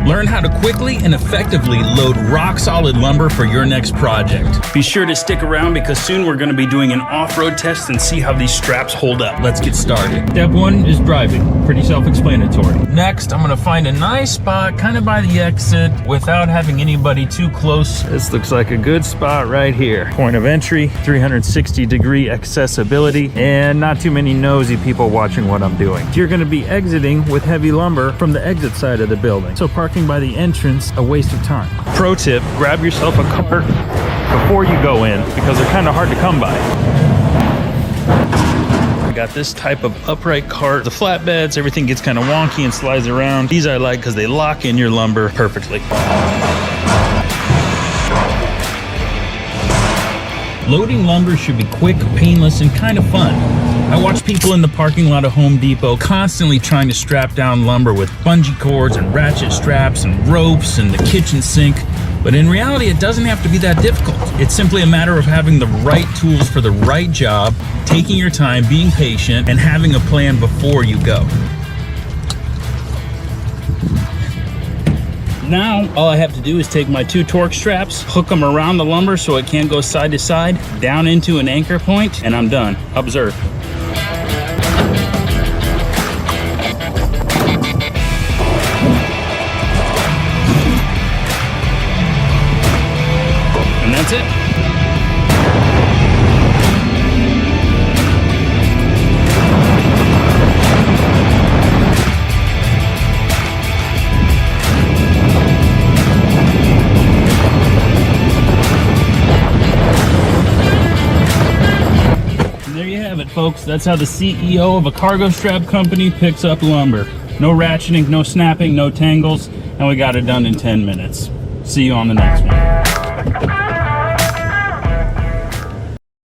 Learn how to quickly and effectively load rock-solid lumber for your next project. Be sure to stick around because soon we're going to be doing an off-road test and see how these straps hold up. Let's get started. Step 1 is driving. Pretty self-explanatory. Next, I'm going to find a nice spot kind of by the exit without having anybody too close. This looks like a good spot right here. Point of entry, 360-degree accessibility, and not too many nosy people watching what I'm doing. You're going to be exiting with heavy lumber from the exit side of the building, so parking by the entrance, a waste of time. Pro tip, grab yourself a cart before you go in because they're kind of hard to come by. I got this type of upright cart. The flatbeds, everything gets kind of wonky and slides around. These I like because they lock in your lumber perfectly. Loading lumber should be quick, painless, and kind of fun. I watch people in the parking lot of Home Depot constantly trying to strap down lumber with bungee cords and ratchet straps and ropes and the kitchen sink. But in reality, it doesn't have to be that difficult. It's simply a matter of having the right tools for the right job, taking your time, being patient, and having a plan before you go. Now, all I have to do is take my 2 torque straps, hook them around the lumber so it can't go side to side, down into an anchor point, and I'm done. Observe. And that's it. Folks, that's how the CEO of a cargo strap company picks up lumber. No ratcheting, no snapping, no tangles, and we got it done in 10 minutes. See you on the next one.